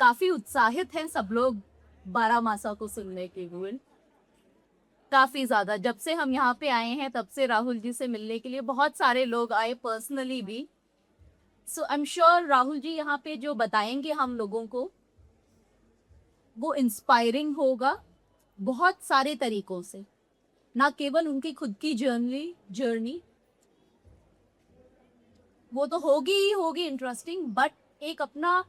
काफी उत्साहित हैं सब लोग बारामासा को सुनने के लिए। काफी ज्यादा, जब से हम यहाँ पे आए हैं तब से राहुल जी से मिलने के लिए बहुत सारे लोग आए, पर्सनली भी। सो I am sure Rahul ji यहाँ पे जो बताएंगे हम लोगों को वो इंस्पायरिंग होगा बहुत सारे तरीकों से, ना केवल उनकी खुद की जर्नी वो तो होगी ही होगी इंटरेस्टिंग, बट एक अपना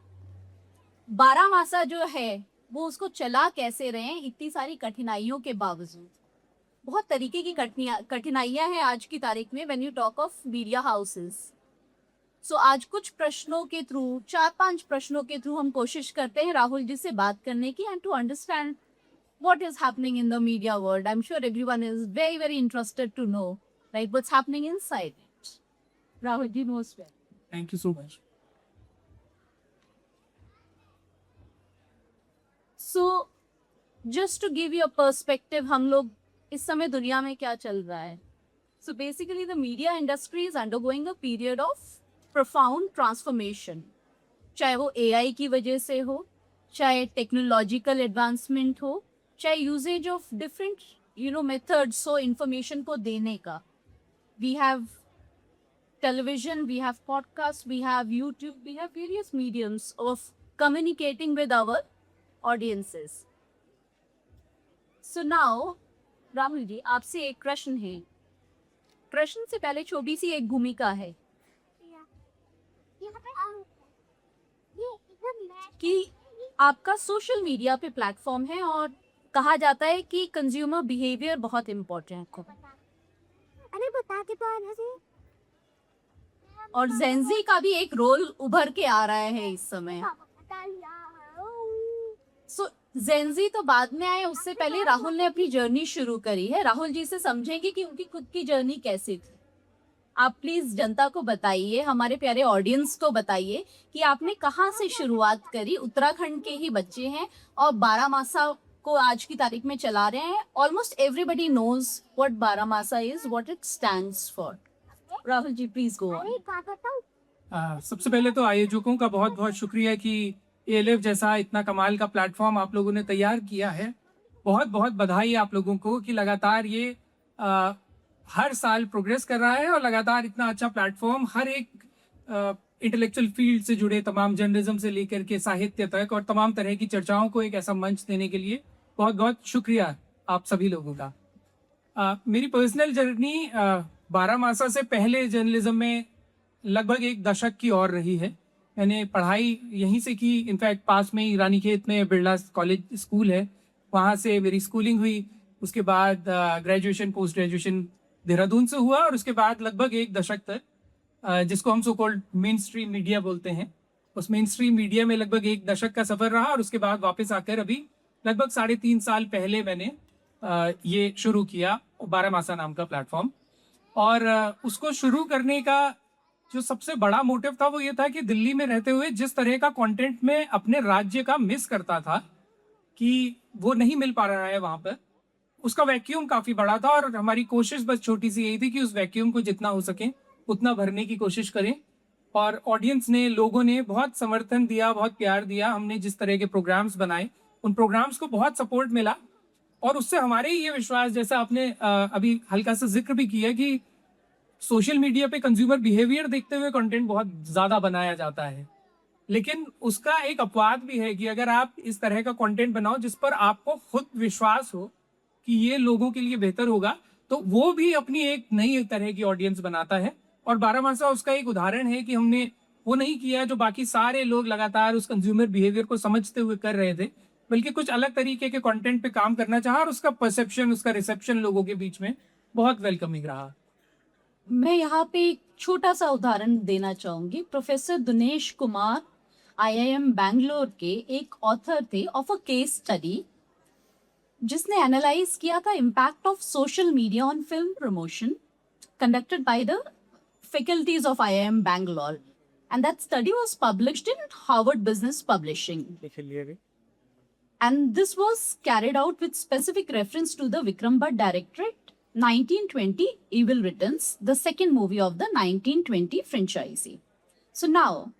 बारामासा जो है वो उसको चला कैसे रहे हैं इतनी सारी कठिनाइयों के बावजूद। बहुत तरीके की कठिनाइयां हैं आज की तारीख में when you talk of media houses. So आज कुछ प्रश्नों के थ्रू, 4-5 प्रश्नों के थ्रू हम कोशिश करते हैं राहुल जी से बात करने की and to understand what is happening in the media world. I'm sure everyone is very, very interested to know, right, what's happening inside it. Rahul ji knows well. Thank you so much. So, just to give you a perspective, हम लोग इस समय दुनिया में क्या चल रहा है. So basically, the media industry is undergoing a period of profound transformation. चाहे वो AI की वजह से हो, चाहे टेक्नोलॉजिकल एडवांसमेंट हो, चाहे यूजेज ऑफ डिफरेंट मेथड्स हो इंफॉर्मेशन को देने का. We have television, we have podcasts, we have YouTube, we have various mediums of communicating with our audiences. So now, Rahul ji आपसे एक प्रश्न है. प्रश्न से पहले छोटी सी एक भूमिका है कि आपका सोशल मीडिया पे प्लेटफॉर्म है और कहा जाता है कि कंज्यूमर बिहेवियर बहुत इम्पोर्टेंट है. अरे बता के तो और जेंजी का भी एक रोल उभर के आ रहा है इस समय. सो जेंजी तो बाद में आए, उससे पहले राहुल ने अपनी जर्नी शुरू करी है. राहुल जी से समझेंगे कि उनकी खुद की जर्नी कैसी थी. आप प्लीज जनता को बताइए, हमारे प्यारे ऑडियंस को बताइए कि आपने कहाँ से शुरुआत करी. उत्तराखंड के ही बच्चे हैं और बारामासा को आज की तारीख में चला रहे हैं. Almost everybody knows what Baramasa is, what it stands for. Rahul ji please go on. सबसे पहले तो आयोजकों का बहुत बहुत शुक्रिया कि ALF जैसा इतना कमाल का प्लेटफॉर्म आप लोगों ने तैयार किया है. बहुत बहुत बधाई आप लोगों को कि लगातार ये हर साल प्रोग्रेस कर रहा है और लगातार इतना अच्छा प्लेटफॉर्म हर एक इंटेलेक्चुअल फील्ड से जुड़े तमाम जर्नलिज्म से लेकर के साहित्य तक और तमाम तरह की चर्चाओं को एक ऐसा मंच देने के लिए बहुत बहुत शुक्रिया आप सभी लोगों का. मेरी पर्सनल जर्नी बारामासा से पहले जर्नलिज्म में लगभग एक दशक की और रही है. मैंने पढ़ाई यहीं से की. इनफैक्ट पास में ही रानीखेत में बिरला कॉलेज स्कूल है, वहाँ से मेरी स्कूलिंग हुई. उसके बाद ग्रेजुएशन पोस्ट ग्रेजुएशन देहरादून से हुआ और उसके बाद लगभग एक दशक तक जिसको हम so called main stream media बोलते हैं, उस मेन स्ट्रीम मीडिया में लगभग एक दशक का सफ़र रहा. और उसके बाद वापस आकर अभी लगभग 3.5 साल पहले मैंने ये शुरू किया बारामासा नाम का प्लेटफॉर्म. और उसको शुरू करने का जो सबसे बड़ा मोटिव था वो ये था कि दिल्ली में रहते हुए जिस तरह का कंटेंट में अपने राज्य का मिस करता था कि वो नहीं मिल पा रहा है वहाँ पर, उसका वैक्यूम काफ़ी बड़ा था. और हमारी कोशिश बस छोटी सी यही थी कि उस वैक्यूम को जितना हो सके उतना भरने की कोशिश करें. और ऑडियंस ने, लोगों ने बहुत समर्थन दिया, बहुत प्यार दिया. हमने जिस तरह के प्रोग्राम्स बनाए उन प्रोग्राम्स को बहुत सपोर्ट मिला. और उससे हमारे ये विश्वास, जैसा आपने अभी हल्का सा जिक्र भी किया कि सोशल मीडिया पे कंज्यूमर बिहेवियर देखते हुए कंटेंट बहुत ज़्यादा बनाया जाता है, लेकिन उसका एक अपवाद भी है कि अगर आप इस तरह का कंटेंट बनाओ जिस पर आपको खुद विश्वास हो कि ये लोगों के लिए बेहतर होगा, तो वो भी अपनी एक नई तरह की ऑडियंस बनाता है. और बारामासा उसका एक उदाहरण है कि हमने वो नहीं किया जो बाकी सारे लोग लगातार उस कंज्यूमर बिहेवियर को समझते हुए कर रहे थे, बल्कि कुछ अलग तरीके के कंटेंट पे काम करना चाहा. और उसका परसेप्शन, उसका रिसेप्शन लोगों के बीच में बहुत वेलकमिंग रहा. मैं यहाँ पे एक छोटा सा उदाहरण देना चाहूंगी. प्रोफेसर दिनेश कुमार IIM बैंगलोर के एक ऑथर थे ऑफ अ केस स्टडी जिसने एनालाइज किया था impact of social media on film promotion, conducted by the faculties of IIM Bangalore, and that study was published in Harvard business publishing. And this was carried out with specific reference to the Vikram Bhatt Directorate 1920 Evil Returns, the second movie of the 1920 franchise. So now,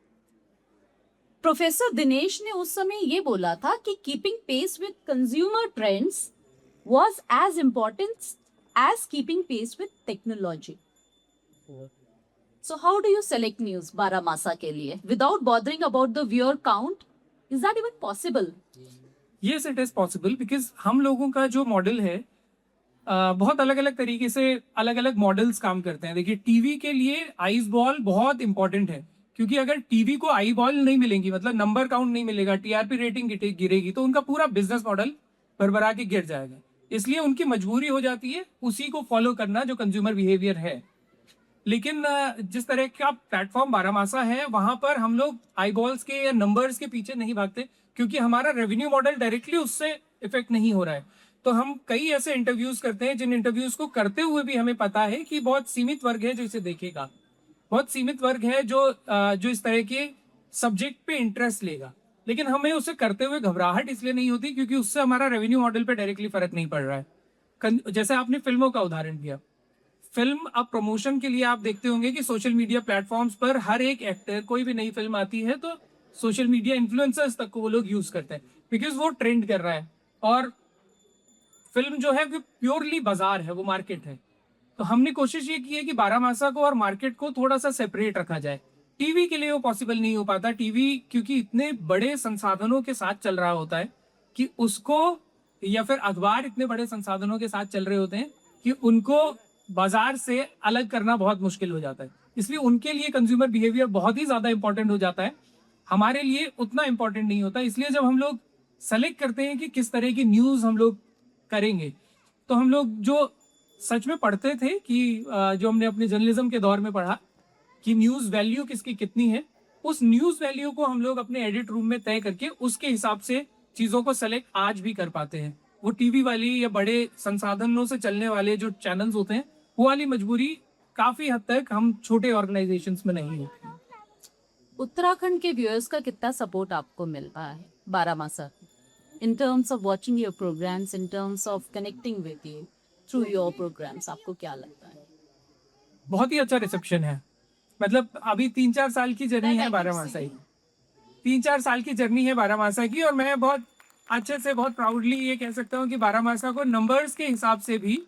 professor Dinesh ने उस समय ये बोला था कि keeping pace with consumer trends was as important as keeping pace with technology. So how do you select news Baramasa के लिए without bothering about the viewer count? Is that even possible? Yes, it is possible because हम लोगों का जो model है बहुत अलग अलग तरीके से अलग अलग मॉडल्स काम करते हैं. देखिए, टीवी के लिए आईज बॉल बहुत इंपॉर्टेंट है, क्योंकि अगर टीवी को आई बॉल नहीं मिलेंगी, मतलब नंबर काउंट नहीं मिलेगा, टीआरपी रेटिंग गिरेगी, तो उनका पूरा बिजनेस मॉडल भरभरा के गिर जाएगा. इसलिए उनकी मजबूरी हो जाती है उसी को फॉलो करना जो कंज्यूमर बिहेवियर है. लेकिन जिस तरह का प्लेटफॉर्म बारामासा है, वहां पर हम लोग आई बॉल्स के या नंबर्स के पीछे नहीं भागते, क्योंकि हमारा रेवेन्यू मॉडल डायरेक्टली उससे इफेक्ट नहीं हो रहा है. तो हम कई ऐसे इंटरव्यूज करते हैं जिन इंटरव्यूज को करते हुए भी हमें पता है कि बहुत सीमित वर्ग है जो इसे देखेगा, बहुत सीमित वर्ग है जो इस तरह के सब्जेक्ट पे इंटरेस्ट लेगा. लेकिन हमें उसे करते हुए घबराहट इसलिए नहीं होती क्योंकि उससे हमारा रेवेन्यू मॉडल पे डायरेक्टली फर्क नहीं पड़ रहा है. जैसे आपने फिल्मों का उदाहरण दिया, फिल्म अब प्रमोशन के लिए आप देखते होंगे कि सोशल मीडिया प्लेटफॉर्म्स पर हर एक एक्टर, कोई भी नई फिल्म आती है तो सोशल मीडिया इन्फ्लुएंसर्स तक को वो लोग यूज करते हैं, बिकॉज वो ट्रेंड कर रहा है. और फिल्म जो है वो प्योरली बाजार है, वो मार्केट है. तो हमने कोशिश ये की है कि बारामासा को और मार्केट को थोड़ा सा सेपरेट रखा जाए. टीवी के लिए वो पॉसिबल नहीं हो पाता. टीवी क्योंकि इतने बड़े संसाधनों के साथ चल रहा होता है कि उसको, या फिर अखबार इतने बड़े संसाधनों के साथ चल रहे होते हैं कि उनको बाजार से अलग करना बहुत मुश्किल हो जाता है. इसलिए उनके लिए कंज्यूमर बिहेवियर बहुत ही ज्यादा इंपॉर्टेंट हो जाता है, हमारे लिए उतना इंपॉर्टेंट नहीं होता. इसलिए जब हम लोग सेलेक्ट करते हैं कि किस तरह की न्यूज हम लोग करेंगे, तो हम लोग जो सच में पढ़ते थे कि जो हमने अपने जर्नलिज्म के दौर में पढ़ा कि न्यूज वैल्यू किसकी कितनी है, उस न्यूज वैल्यू को हम लोग अपने एडिट रूम में तय करके उसके हिसाब से चीजों को सेलेक्ट आज भी कर पाते हैं. वो टीवी वाली या बड़े संसाधनों से चलने वाले जो चैनल्स होते हैं, वो वाली मजबूरी काफी हद तक हम छोटे ऑर्गेनाइजेशंस में नहीं होती. उत्तराखंड के व्यूअर्स का कितना सपोर्ट आपको मिल रहा है Baramasa in terms of watching your programs, in terms of connecting with you through your programs? आपको क्या लगता है? बहुत ही अच्छा रिसेप्शन है. मतलब अभी 3-4 साल की जर्नी है बारामासा की, 3-4 साल की जर्नी है बारामासा की, और मैं बहुत अच्छे से, बहुत प्राउडली ये कह सकता हूँ कि बारामासा को नंबर्स के हिसाब से भी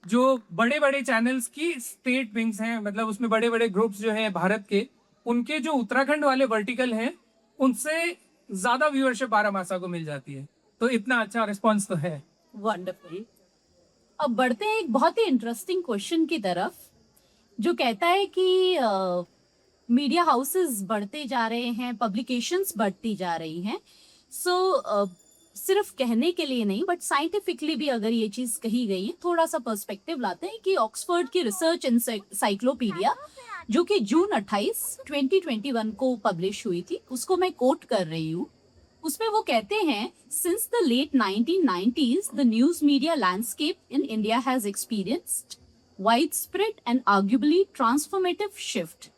जो बड़े बड़े चैनल्स की स्टेट विंग्स हैं, मतलब उसमें बड़े बड़े ग्रुप्स जो हैं भारत के, उनके जो उत्तराखंड वाले वर्टिकल हैं, उनसे ज्यादा व्यूअरशिप बारामासा को मिल जाती है. तो इतना अच्छा रिस्पॉन्स तो है. वंडरफुल. अब बढ़ते हैं एक बहुत ही इंटरेस्टिंग क्वेश्चन की तरफ, जो कहता है कि मीडिया हाउसेस बढ़ते जा रहे हैं, पब्लिकेशंस बढ़ती जा रही हैं. सो सिर्फ कहने के लिए नहीं, बट साइंटिफिकली भी अगर ये चीज कही गई है, थोड़ा सा पर्सपेक्टिव लाते हैं कि ऑक्सफोर्ड की रिसर्च एनसाइक्लोपीडिया, जो कि जून 28, 2021 को पब्लिश हुई थी, उसको मैं कोट कर रही हूँ. उसमें वो कहते हैं, since the late 1990s the news media landscape in India has experienced widespread and arguably transformative shift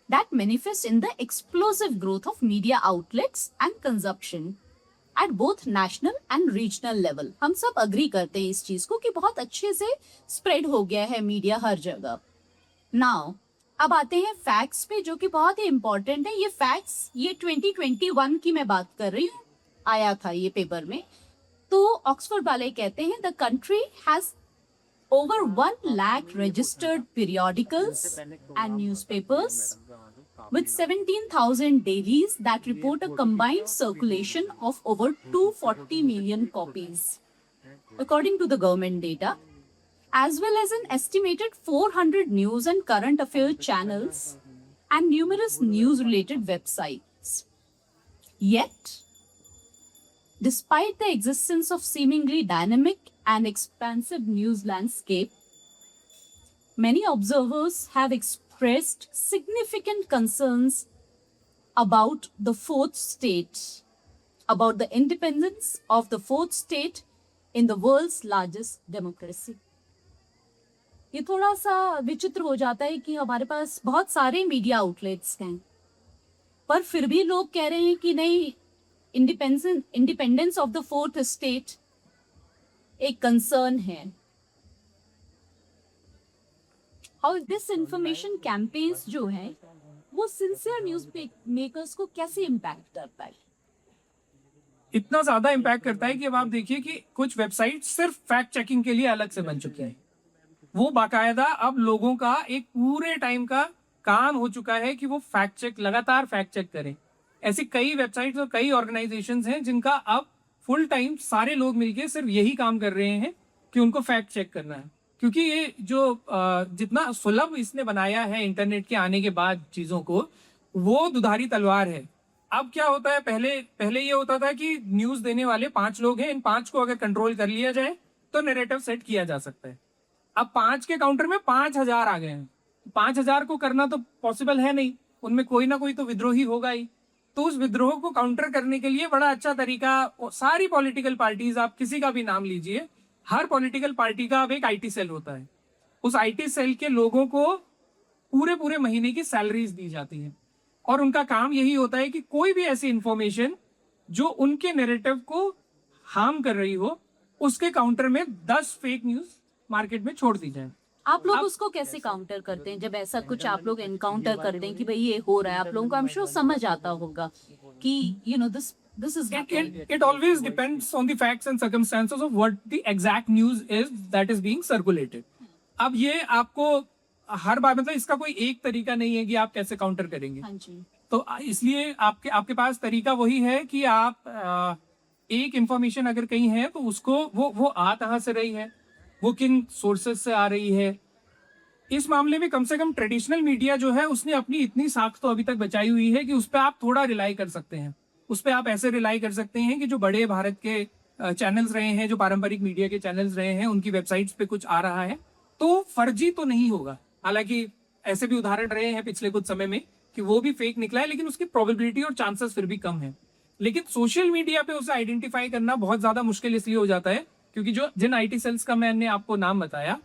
that manifests in the explosive growth of media outlets and consumption at both national and regional level. हम सब agree करते हैं इस चीज को कि बहुत अच्छे से स्प्रेड हो गया है मीडिया हर जगह. नाउ अब आते हैं फैक्ट्स पे, जो कि बहुत ही इंपॉर्टेंट है. ये फैक्ट्स, ये 2021 की मैं बात कर रही हूँ, आया था ये पेपर में. तो ऑक्सफोर्ड वाले कहते हैं, the country has over 1 lakh registered periodicals and newspapers with 17,000 dailies that report a combined circulation of over 240 million copies, according to the government data, as well as an estimated 400 news and current affairs channels and numerous news-related websites. Yet, despite the existence of seemingly dynamic and expansive news landscape, many observers have expressed significant concerns about the fourth state, about the independence of the fourth state in the world's largest democracy. ये थोड़ा सा विचित्र हो जाता है कि हमारे पास बहुत सारे मीडिया आउटलेट्स हैं, पर फिर भी लोग कह रहे हैं कि नहीं, independence of the fourth state एक कंसर्न है. हाउ डिस इंफॉर्मेशन कैंपेन्स जो है वो सिंसियर न्यूज मेकर्स को कैसे इम्पैक्ट करता है? इतना ज्यादा इम्पैक्ट करता है कि अब आप देखिए कि कुछ वेबसाइट सिर्फ फैक्ट चेकिंग के लिए अलग से बन चुकी है। वो बाकायदा अब लोगों का एक पूरे टाइम का काम हो चुका है कि वो फैक्ट चेक, लगातार फैक्ट चेक करें। ऐसी कई वेबसाइट्स और कई ऑर्गेनाइजेशंस हैं जिनका अब फुल टाइम सारे लोग मिलके सिर्फ यही काम कर रहे हैं कि उनको फैक्ट चेक करना है। क्योंकि ये जो जितना सुलभ इसने बनाया है इंटरनेट के आने के बाद चीज़ों को, वो दुधारी तलवार है। अब क्या होता है, पहले ये होता था कि न्यूज़ देने वाले 5 लोग हैं, इन 5 को अगर कंट्रोल कर लिया जाए तो नैरेटिव सेट किया जा सकता है। अब 5 के काउंटर में 5000 आ गए हैं। 5000 को करना तो पॉसिबल है नहीं, उनमें कोई ना कोई तो विद्रोही होगा ही। तो उस विद्रोह को काउंटर करने के लिए बड़ा अच्छा तरीका, सारी पॉलिटिकल पार्टीज, आप किसी का भी नाम लीजिए, हर पॉलिटिकल पार्टी का अब एक आईटी सेल होता है। उस आईटी सेल के लोगों को पूरे महीने की सैलरीज दी जाती है और उनका काम यही होता है कि कोई भी ऐसी इंफॉर्मेशन जो उनके नैरेटिव को हार्म कर रही हो, उसके काउंटर में 10 फेक न्यूज मार्केट में छोड़ दी जाए। आप लोग उसको कैसे काउंटर करते हैं जब ऐसा कुछ आप लोग एनकाउंटर करते हैं कि भाई ये हो रहा है? आप लोगों को आई एम श्योर समझ आता होगा कि this is It always depends on the facts and circumstances of what the exact news is that is being circulated. अब ये आपको हर बार, मतलब इसका कोई एक तरीका नहीं है कि आप कैसे काउंटर करेंगे। हाँ जी। तो इसलिए आपके पास तरीका वही है कि आप एक इंफॉर्मेशन अगर कहीं है तो उसको वो आ कहाँ से रही है, वो किन सोर्सेस से आ रही है। इस मामले में कम से कम ट्रेडिशनल मीडिया जो है उसने अपनी इतनी साख तो अभी तक बचाई हुई है कि उस पर आप थोड़ा रिलाई कर सकते हैं। उस पर आप ऐसे रिलाई कर सकते हैं कि जो बड़े भारत के चैनल्स रहे हैं, जो पारंपरिक मीडिया के चैनल्स रहे हैं, उनकी वेबसाइट्स पे कुछ आ रहा है तो फर्जी तो नहीं होगा। हालांकि ऐसे भी उदाहरण रहे हैं पिछले कुछ समय में कि वो भी फेक निकला है, लेकिन उसकी प्रोबेबिलिटी और चांसेस फिर भी कम है। लेकिन सोशल मीडिया पे उसे आइडेंटिफाई करना बहुत ज्यादा मुश्किल इसलिए हो जाता है क्योंकि जिन आईटी सेल्स का मैंने आपको नाम बताया,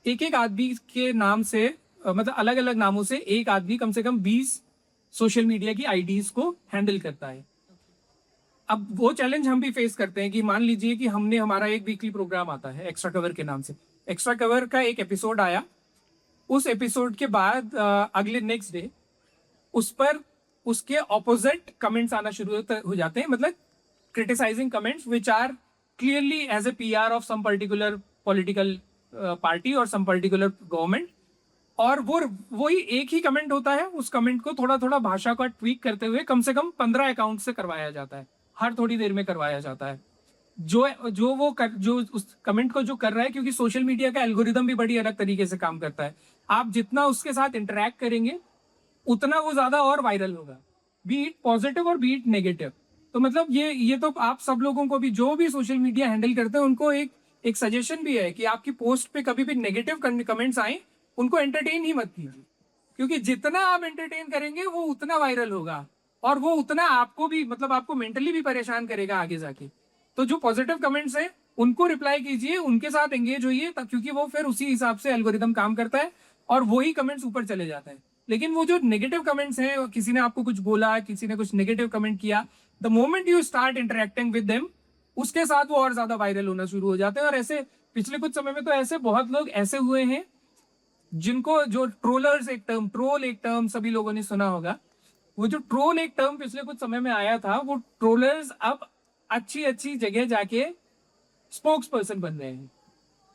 एक आदमी के नाम से, मतलब अलग अलग नामों से एक आदमी कम से कम 20 सोशल मीडिया की आईडीज को हैंडल करता है। अब वो चैलेंज हम भी फेस करते हैं कि मान लीजिए कि हमारा एक वीकली प्रोग्राम आता है एक्स्ट्रा कवर के नाम से। एक्स्ट्रा कवर का एक एपिसोड आया, उस एपिसोड के बाद अगले नेक्स्ट डे उस पर उसके ऑपोजिट कमेंट्स आना शुरू हो जाते हैं, मतलब criticising comments which are clearly as a PR of some particular political party और सम पर्टिकुलर गवर्नमेंट। और वो वही एक ही कमेंट होता है, उस कमेंट को थोड़ा थोड़ा भाषा का ट्वीक करते हुए कम से कम 15 अकाउंट से करवाया जाता है, हर थोड़ी देर में करवाया जाता है। जो उस कमेंट को जो कर रहा है, क्योंकि सोशल मीडिया का एल्गोरिदम भी बड़ी अलग तरीके से काम करता है। आप जितना उसके साथ इंटरेक्ट करेंगे उतना वो ज्यादा और वायरल होगा, बी इट पॉजिटिव और बी इट नेगेटिव। तो मतलब ये तो आप सब लोगों को भी, जो भी सोशल मीडिया हैंडल करते हैं, उनको एक सजेशन भी है कि आपकी पोस्ट पे कभी भी नेगेटिव कमेंट्स आए, उनको एंटरटेन ही मत कीजिए, क्योंकि जितना आप एंटरटेन करेंगे वो उतना वायरल होगा और वो उतना आपको भी, मतलब आपको मेंटली भी परेशान करेगा आगे जाके। तो जो पॉजिटिव कमेंट्स हैं उनको रिप्लाई कीजिए, उनके साथ एंगेज होइए, क्योंकि वो फिर उसी हिसाब से एल्गोरिदम काम करता है और वही कमेंट्स ऊपर चले जाते हैं। लेकिन वो जो नेगेटिव कमेंट्स हैं, किसी ने आपको कुछ बोला, किसी ने कुछ नेगेटिव कमेंट किया, the moment you start interacting with them, उसके साथ वो और ज्यादा वायरल होना शुरू हो जाते हैं। और ऐसे पिछले कुछ समय में तो ऐसे बहुत लोग ऐसे हुए हैं जिनको, जो ट्रोलर्स, ट्रोल एक टर्म सभी लोगों ने सुना होगा। वो जो ट्रोल एक टर्म पिछले कुछ समय में आया था, वो ट्रोलर्स अब अच्छी जगह जाके स्पोक्स पर्सन बन रहे हैं।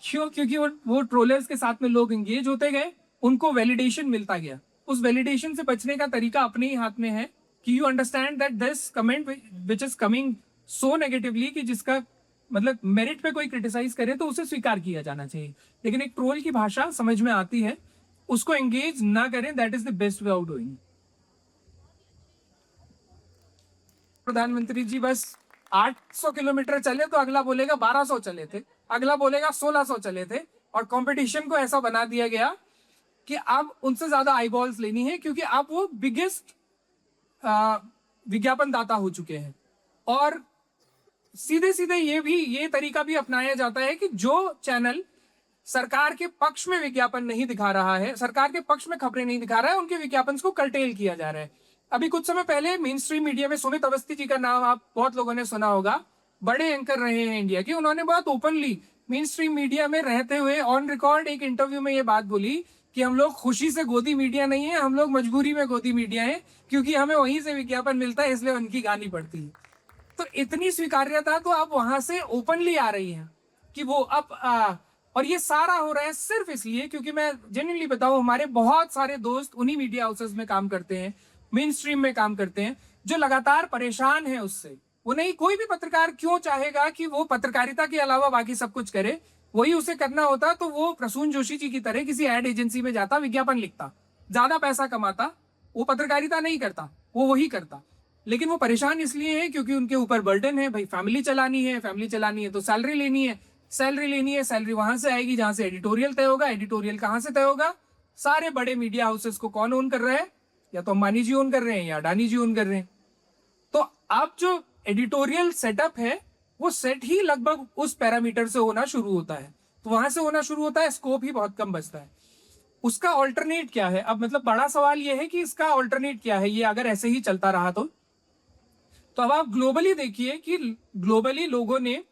क्यों? क्योंकि वो ट्रोलर्स के साथ में लोग एंगेज होते गए, उनको वैलिडेशन मिलता गया। उस वैलिडेशन से बचने का तरीका अपने ही हाथ में है कि you understand that this comment which is coming so negatively, कि जिसका मतलब मेरिट पे कोई क्रिटिसाइज करे तो उसे स्वीकार किया जाना चाहिए। लेकिन एक ट्रोल की भाषा समझ में आती है, उसको एंगेज ना करें, that is the best way of doing. प्रधानमंत्री जी बस 800 किलोमीटर चले तो अगला बोलेगा 1200 चले थे, अगला बोलेगा 1600 चले थे। और कंपटीशन को ऐसा बना दिया गया कि अब उनसे ज्यादा आईबॉल्स लेनी है, क्योंकि अब वो बिगेस्ट विज्ञापन दाता हो चुके हैं। और सीधे ये तरीका भी अपनाया जाता है कि जो चैनल सरकार के पक्ष में विज्ञापन नहीं दिखा रहा है, सरकार के पक्ष में खबरें नहीं दिखा रहा है, उनके विज्ञापन को कर्टेल किया जा रहा है। अभी कुछ समय पहले मेन स्ट्रीम मीडिया में सुमित अवस्थी जी का नाम आप बहुत लोगों ने सुना होगा, बड़े एंकर रहे हैं इंडिया के। उन्होंने बहुत ओपनली मेन स्ट्रीम मीडिया में रहते हुए ऑन रिकॉर्ड एक इंटरव्यू में ये बात बोली कि हम लोग खुशी से गोदी मीडिया नहीं है, हम लोग मजबूरी में गोदी मीडिया है, क्योंकि हमें वहीं से विज्ञापन मिलता है, इसलिए उनकी गानी पड़ती है। तो इतनी स्वीकार्यता तो आप वहां से ओपनली आ रही हैं कि वो अब और ये सारा हो रहा है सिर्फ इसलिए क्योंकि मैं जेन्युइनली बताऊं, हमारे बहुत सारे दोस्त उन्हीं मीडिया हाउसेस में काम करते हैं, मेन स्ट्रीम में काम करते हैं, जो लगातार परेशान है उससे। वो नहीं, कोई भी पत्रकार क्यों चाहेगा कि वो पत्रकारिता के अलावा बाकी सब कुछ करे, वही उसे करना होता तो वो प्रसून जोशी जी की तरह किसी एड एजेंसी में जाता, विज्ञापन लिखता, ज्यादा पैसा कमाता, वो पत्रकारिता नहीं करता, वो वही करता। लेकिन वो परेशान इसलिए है क्योंकि उनके ऊपर बर्डन है, भाई फैमिली चलानी है तो सैलरी लेनी है, सैलरी वहां से आएगी जहां से एडिटोरियल तय होगा, एडिटोरियल कहां से तय होगा, सारे बड़े मीडिया हाउसेस को कौन ओन कर रहा है, या तो अंबानी जी ओन कर रहे हैं या अडानी जी ओन कर रहे हैं। तो अब जो एडिटोरियल सेटअप है वो सेट ही लगभग उस पैरामीटर से होना शुरू होता है, तो वहां से होना शुरू होता है, स्कोप ही बहुत कम बचता है। उसका ऑल्टरनेट क्या है? अब मतलब बड़ा सवाल ये है कि इसका ऑल्टरनेट क्या है, ये अगर ऐसे ही चलता रहा तो अब आप ग्लोबली देखिए कि ग्लोबली लोगों ने,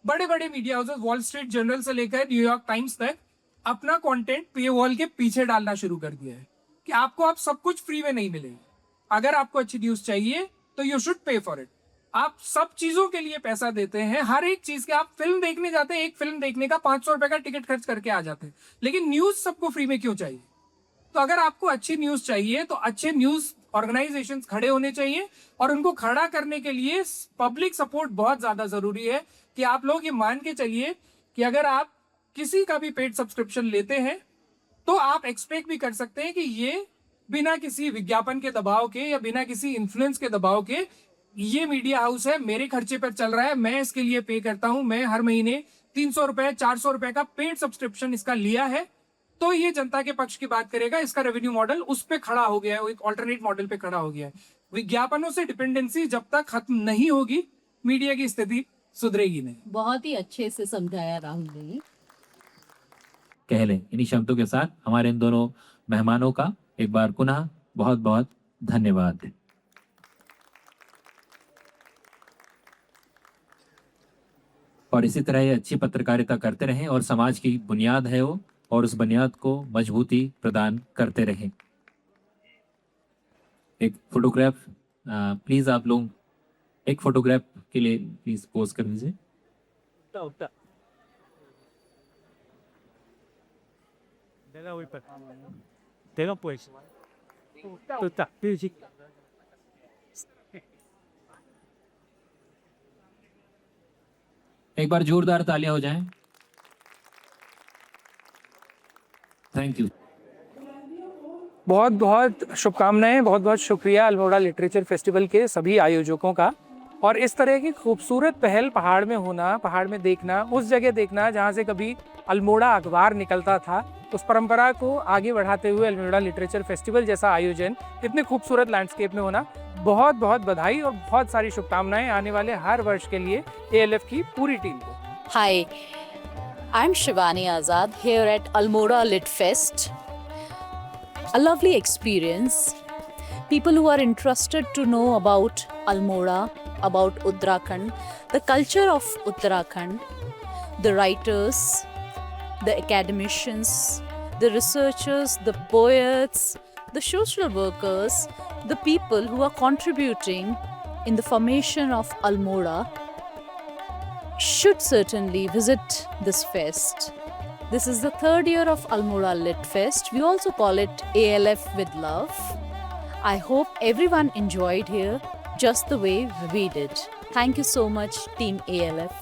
बड़े बड़े media houses, wall street journal से लेकर न्यूयॉर्क टाइम्स तक, अपना कंटेंट पे वॉल के पीछे डालना शुरू कर दिया है कि आपको आप सब कुछ फ्री में नहीं मिलेगा। अगर आपको अच्छी न्यूज चाहिए तो you should pay for it. आप सब चीजों के लिए पैसा देते हैं, हर एक चीज के। आप फिल्म देखने जाते हैं, एक फिल्म देखने का 500 रुपए का टिकट खर्च करके आ जाते हैं, लेकिन न्यूज सबको फ्री में क्यों चाहिए? तो अगर आपको अच्छी न्यूज चाहिए तो अच्छे न्यूज ऑर्गेनाइजेशंस खड़े होने चाहिए, और उनको खड़ा करने के लिए पब्लिक सपोर्ट बहुत ज्यादा जरूरी है। कि आप लोग ये मान के चलिए कि अगर आप किसी का भी पेड सब्सक्रिप्शन लेते हैं तो आप एक्सपेक्ट भी कर सकते हैं कि ये बिना किसी विज्ञापन के दबाव के या बिना किसी इन्फ्लुएंस के दबाव के, ये मीडिया हाउस है, मेरे खर्चे पर चल रहा है, मैं इसके लिए पे करता हूं, मैं हर महीने 300 रुपए 400 रुपए का पेड सब्सक्रिप्शन इसका लिया है, तो ये जनता के पक्ष की बात करेगा। इसका रेवेन्यू मॉडल उस पे खड़ा हो गया है, एक ऑल्टरनेट मॉडल पे खड़ा हो गया है। विज्ञापनों से डिपेंडेंसी जब तक खत्म नहीं होगी, मीडिया की स्थिति सुधरेगी नहीं। बहुत ही अच्छे से समझाया राहुल ने। कह लें इन्हीं शब्दों के साथ हमारे इन दोनों मेहमानों का एक बार पुनः बहुत बहुत धन्यवाद। और इसी तरह ये अच्छी पत्रकारिता करते रहें और समाज की बुनियाद है वो, और उस बुनियाद को मजबूती प्रदान करते रहें। एक फोटोग्राफ प्लीज, आप लोग एक फोटोग्राफ के लिए प्लीज पोज कर लीजिए। एक बार जोरदार तालियां हो जाएं। Thank you. बहुत बहुत शुभकामनाएं, बहुत बहुत शुक्रिया अल्मोड़ा लिटरेचर फेस्टिवल के सभी आयोजकों का। और इस तरह की खूबसूरत पहल पहाड़ में होना, पहाड़ में देखना, उस जगह देखना जहाँ से कभी अल्मोड़ा अखबार निकलता था, उस परंपरा को आगे बढ़ाते हुए अल्मोड़ा लिटरेचर फेस्टिवल जैसा आयोजन इतने खूबसूरत लैंडस्केप में होना, बहुत बहुत बधाई और बहुत सारी शुभकामनाएं आने वाले हर वर्ष के लिए ALF की पूरी टीम को। Hi, I'm Shivani Azad here at Almora Lit Fest. A lovely experience. People who are interested to know about Almora, about Uttarakhand, the culture of Uttarakhand, the writers, the academicians, the researchers, the poets, the social workers, the people who are contributing in the formation of Almora should certainly visit this fest. This is the third year of Almora Lit Fest. We also call it ALF with Love. I hope everyone enjoyed here just the way we did. Thank you so much, Team ALF.